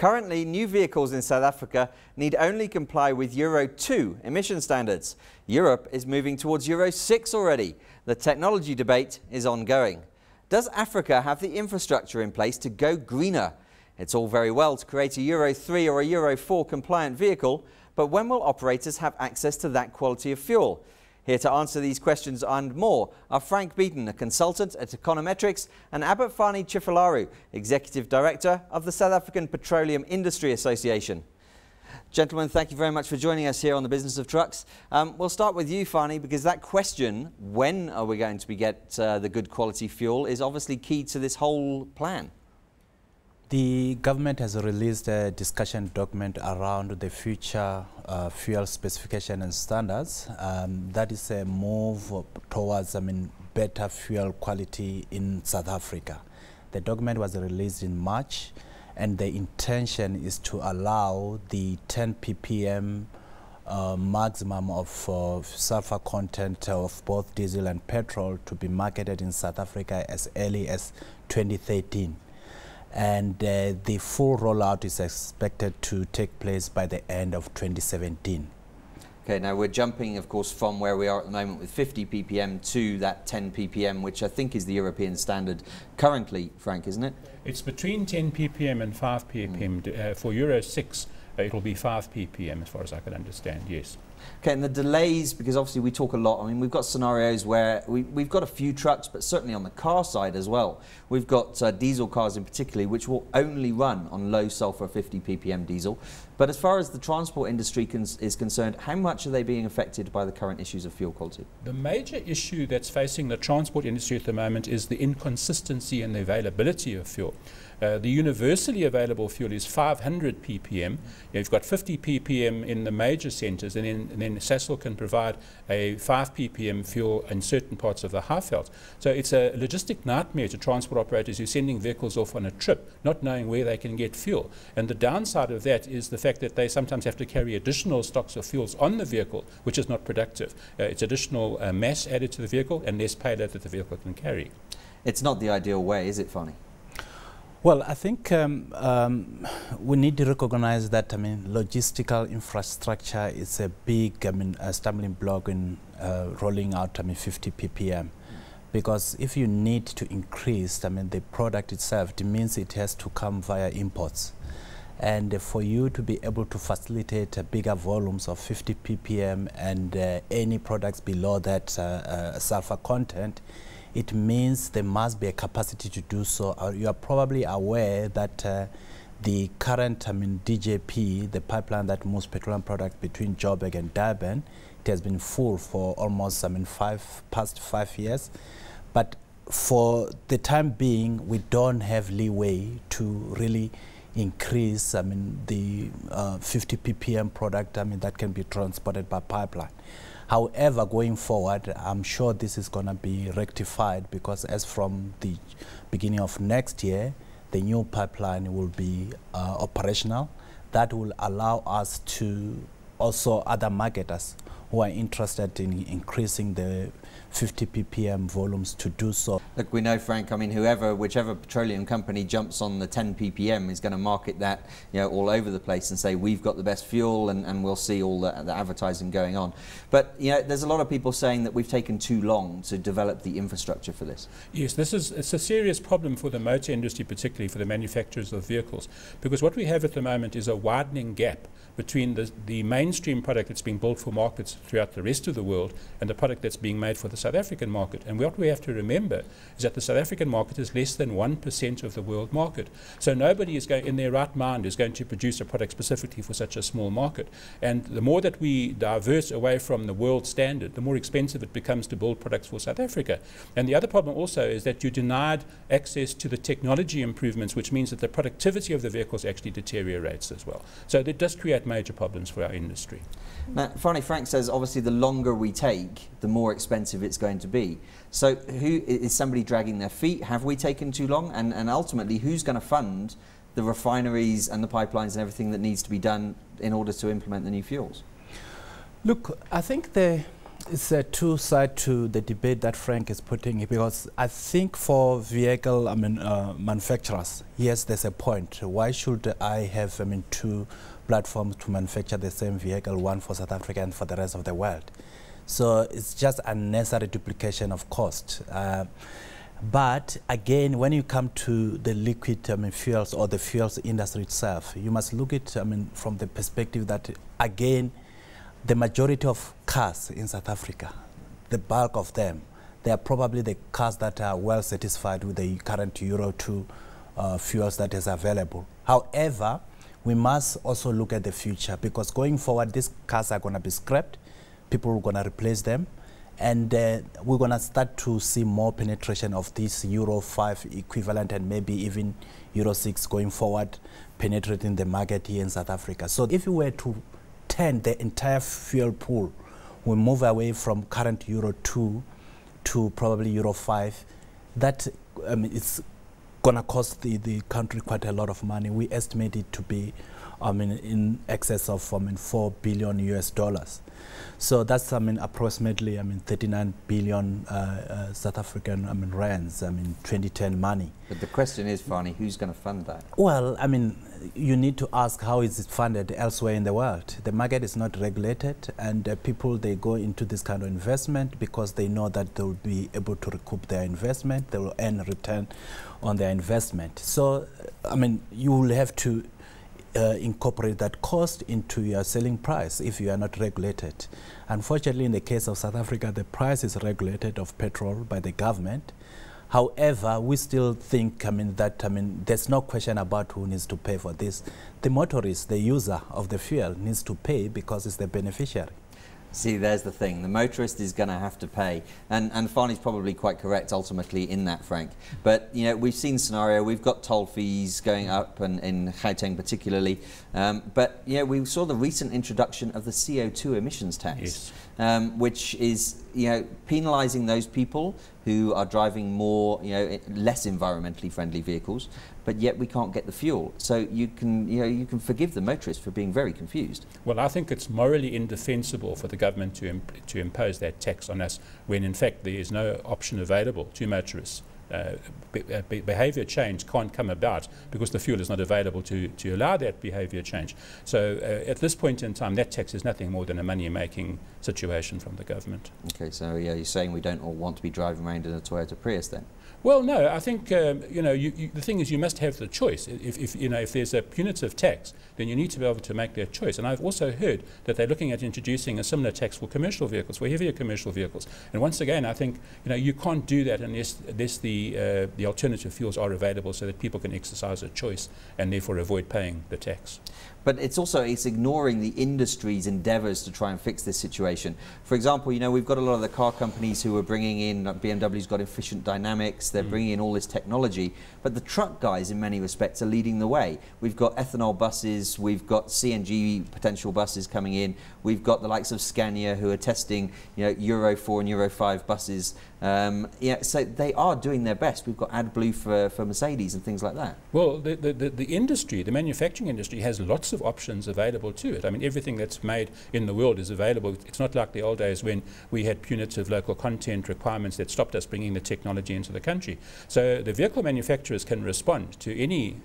Currently, new vehicles in South Africa need only comply with Euro 2 emission standards. Europe is moving towards Euro 6 already. The technology debate is ongoing. Does Africa have the infrastructure in place to go greener? It's all very well to create a Euro 3 or a Euro 4 compliant vehicle, but when will operators have access to that quality of fuel? Here to answer these questions and more are Frank Beeton, a consultant at Econometrix, and Avhapfani Tshifularo, Executive Director of the South African Petroleum Industry Association. Gentlemen, thank you very much for joining us here on the Business of Trucks. We'll start with you, Fani, because that question, when are we going to get the good quality fuel, is obviously key to this whole plan. The government has released a discussion document around the future fuel specification and standards. That is a move towards, better fuel quality in South Africa. The document was released in March, and the intention is to allow the 10 ppm maximum of sulfur content of both diesel and petrol to be marketed in South Africa as early as 2013. And the full rollout is expected to take place by the end of 2017. Okay, now we're jumping, of course, from where we are at the moment with 50 ppm to that 10 ppm, which I think is the European standard currently, Frank, isn't it? It's between 10 ppm and 5 ppm. For Euro 6, it'll be 5 ppm as far as I can understand, yes. Okay, and the delays, because obviously we talk a lot, we've got scenarios where we've got a few trucks, but certainly on the car side as well. We've got diesel cars in particular, which will only run on low sulfur 50 ppm diesel. But as far as the transport industry is concerned, how much are they being affected by the current issues of fuel quality? The major issue that's facing the transport industry at the moment is the inconsistency in the availability of fuel. The universally available fuel is 500 ppm. You've got 50 ppm in the major centres, and then Sasol can provide a 5 ppm fuel in certain parts of the Highveld. So it's a logistic nightmare to transport operators who are sending vehicles off on a trip, not knowing where they can get fuel. And the downside of that is the fact that they sometimes have to carry additional stocks of fuels on the vehicle, which is not productive. It's additional mass added to the vehicle and less payload that the vehicle can carry. It's not the ideal way, is it, Fani? Well, I think we need to recognize that, logistical infrastructure is a big, stumbling block in rolling out, 50 ppm. Because if you need to increase, the product itself, it means it has to come via imports. And for you to be able to facilitate bigger volumes of 50 ppm and any products below that sulfur content, it means there must be a capacity to do so. You are probably aware that the current DJP, the pipeline that moves petroleum products between Joburg and Durban, it has been full for almost past 5 years. But for the time being, we don't have leeway to really increase the 50 ppm product that can be transported by pipeline. However, going forward, I'm sure this is going to be rectified, because as from the beginning of next year, the new pipeline will be operational. That will allow us to also other marketers who are interested in increasing the 50 ppm volumes to do so. Look, we know, Frank, whichever petroleum company jumps on the 10 ppm is going to market that, all over the place and say we've got the best fuel, and we'll see all the advertising going on. But there's a lot of people saying that we've taken too long to develop the infrastructure for this. Yes, it's a serious problem for the motor industry, particularly for the manufacturers of vehicles, because what we have at the moment is a widening gap between the mainstream product that's being built for markets throughout the rest of the world and the product that's being made for the South African market. And what we have to remember is that the South African market is less than 1% of the world market. So nobody is in their right mind is going to produce a product specifically for such a small market. And the more that we diverse away from the world standard, the more expensive it becomes to build products for South Africa. And the other problem also is that you're denied access to the technology improvements, which means that the productivity of the vehicles actually deteriorates as well. So that does create major problems for our industry. Now, Frank says obviously the longer we take, the more expensive it's going to be. So is somebody dragging their feet? Have we taken too long? And ultimately, who's going to fund the refineries and the pipelines and everything that needs to be done in order to implement the new fuels? Look, I think it's a two-side to the debate that Frank is putting, because I think for vehicle manufacturers, yes, there's a point. Why should I have two platforms to manufacture the same vehicle, one for South Africa and for the rest of the world? So it's just unnecessary duplication of cost. But again, when you come to the liquid fuels or the fuels industry itself, you must look at from the perspective that, again, the majority of cars in South Africa, the bulk of them, they are probably the cars that are well satisfied with the current Euro 2 fuels that is available. However, we must also look at the future, because going forward, these cars are going to be scrapped, people are going to replace them, and we're going to start to see more penetration of this Euro 5 equivalent and maybe even Euro 6 going forward, penetrating the market here in South Africa. So if we were to turn the entire fuel pool, we move away from current Euro 2 to probably Euro 5, that it's going to cost the country quite a lot of money. We estimate it to be in excess of $4 billion US. So that's approximately 39 billion South African rands, 2010 money. But the question is, Fani, who's going to fund that? Well, you need to ask how is it funded elsewhere in the world. The market is not regulated, and people, they go into this kind of investment because they know that they will be able to recoup their investment, they will earn a return on their investment. So, you will have to incorporate that cost into your selling price if you are not regulated. Unfortunately, in the case of South Africa, the price is regulated of petrol by the government. However, we still think there's no question about who needs to pay for this. The motorist, the user of the fuel, needs to pay because it's the beneficiary. See, there's the thing. The motorist is going to have to pay. And Fani's probably quite correct ultimately in that, Frank. But, we've seen scenario. We've got toll fees going up, and in Gauteng particularly. But, we saw the recent introduction of the CO2 emissions tax, yes. Which is, penalising those people who are driving more, less environmentally friendly vehicles, but yet we can't get the fuel. So you can forgive the motorist for being very confused. Well, I think it's morally indefensible for the government to impose that tax on us when, in fact, there is no option available to motorists. Behaviour change can't come about because the fuel is not available to allow that behaviour change. So at this point in time, that tax is nothing more than a money-making situation from the government. Okay, so you're saying we don't all want to be driving around in a Toyota Prius then? Well, no, I think, the thing is you must have the choice. If there's a punitive tax, then you need to be able to make that choice. And I've also heard that they're looking at introducing a similar tax for commercial vehicles, for heavier commercial vehicles. And once again, I think, you can't do that unless the alternative fuels are available so that people can exercise a choice and therefore avoid paying the tax. But it's ignoring the industry's endeavours to try and fix this situation. For example, we've got a lot of the car companies who are bringing in, BMW's got efficient dynamics, they're bringing in all this technology, but the truck guys in many respects are leading the way. We've got ethanol buses, we've got CNG potential buses coming in, we've got the likes of Scania who are testing Euro 4 and Euro 5 buses. So they are doing their best. We've got AdBlue for Mercedes and things like that. Well, the industry, the manufacturing industry, has lots of options available to it. Everything that's made in the world is available. It's not like the old days when we had punitive local content requirements that stopped us bringing the technology into the country. So the vehicle manufacturers can respond to any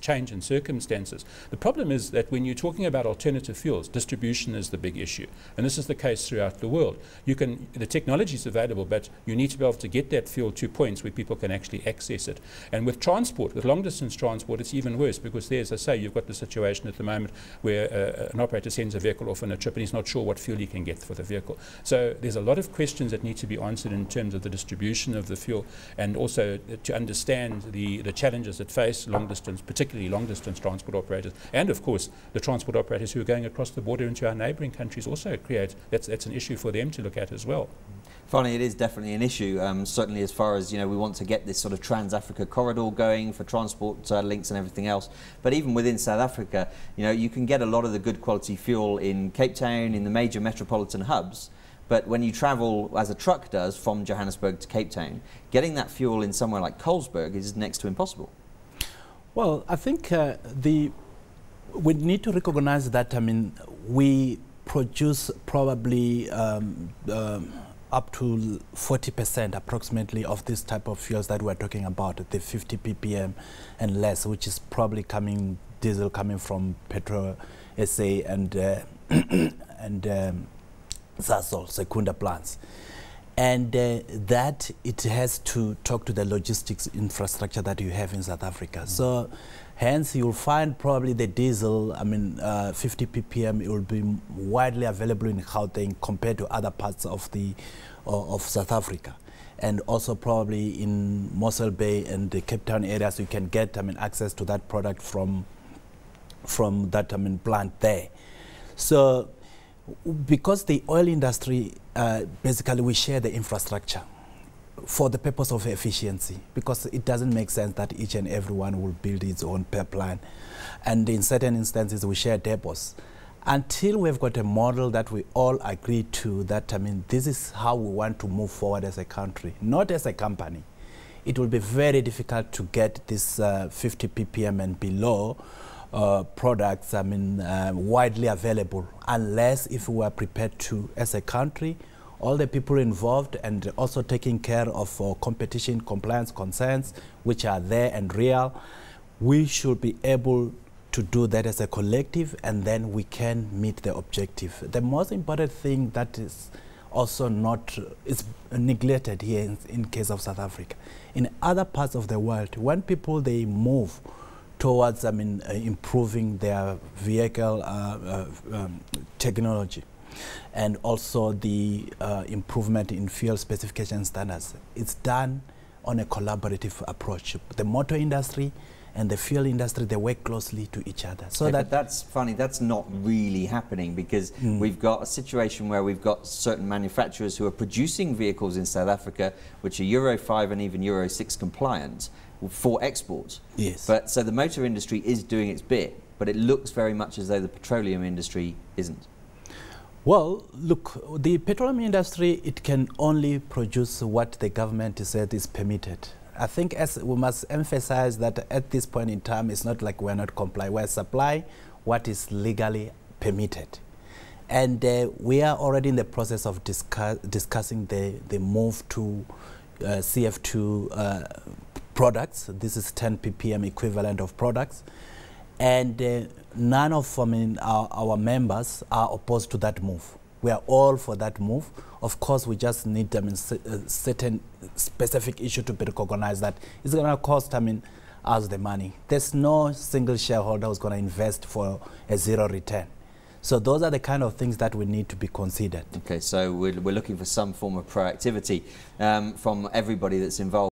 change in circumstances. The problem is that when you're talking about alternative fuels, distribution is the big issue. And this is the case throughout the world. The technology is available, but you need to be able to get that fuel to points where people can actually access it. And with transport, with long-distance transport, it's even worse because there, as I say, you've got the situation at the moment where an operator sends a vehicle off on a trip and he's not sure what fuel he can get for the vehicle. So there's a lot of questions that need to be answered in terms of the distribution of the fuel, and also to understand the challenges that face long-distance, particularly long-distance transport operators, and of course the transport operators who are going across the border into our neighbouring countries also that's an issue for them to look at as well. Finally, it is definitely an issue, certainly as far as, we want to get this sort of Trans-Africa corridor going for transport links and everything else. But even within South Africa, you can get a lot of the good quality fuel in Cape Town, in the major metropolitan hubs. But when you travel, as a truck does, from Johannesburg to Cape Town, getting that fuel in somewhere like Colesberg is next to impossible. Well, I think we need to recognize that, we produce probably up to 40% approximately of this type of fuels that we're talking about, the 50 ppm and less, which is probably diesel coming from Petro SA and Sasol, Secunda plants. And that it has to talk to the logistics infrastructure that you have in South Africa. So hence you'll find probably the diesel, 50 ppm, it will be widely available in Gauteng compared to other parts of South Africa. And also probably in Mossel Bay and the Cape Town areas, you can get access to that product from that plant there. So because the oil industry, basically we share the infrastructure for the purpose of efficiency, because it doesn't make sense that each and everyone will build its own pipeline. And in certain instances, we share depots. Until we've got a model that we all agree to, that, this is how we want to move forward as a country, not as a company, it will be very difficult to get this 50 ppm and below products, widely available, unless if we are prepared to, as a country, all the people involved, and also taking care of competition compliance concerns, which are there and real, we should be able to do that as a collective, and then we can meet the objective. The most important thing that is also is neglected here in case of South Africa. In other parts of the world, when people, they move towards improving their vehicle technology, and also the improvement in fuel specification standards, it's done on a collaborative approach. The motor industry and the fuel industry, they work closely to each other. So but that's funny, that's not really happening, because we've got a situation where we've got certain manufacturers who are producing vehicles in South Africa which are Euro 5 and even Euro 6 compliant for export. Yes. But so the motor industry is doing its bit, but it looks very much as though the petroleum industry isn't. Well, look, the petroleum industry, it can only produce what the government said is permitted. I think we must emphasize that at this point in time, it's not like we're not complying. We're supplying what is legally permitted. And we are already in the process of discussing the move to CF2 products. This is 10 ppm equivalent of products. And none of our members are opposed to that move. We are all for that move. Of course, we just need certain specific issue to be recognized that it's going to cost us the money. There's no single shareholder who's going to invest for a zero return. So those are the kind of things that we need to be considered. Okay, so we're looking for some form of proactivity from everybody that's involved.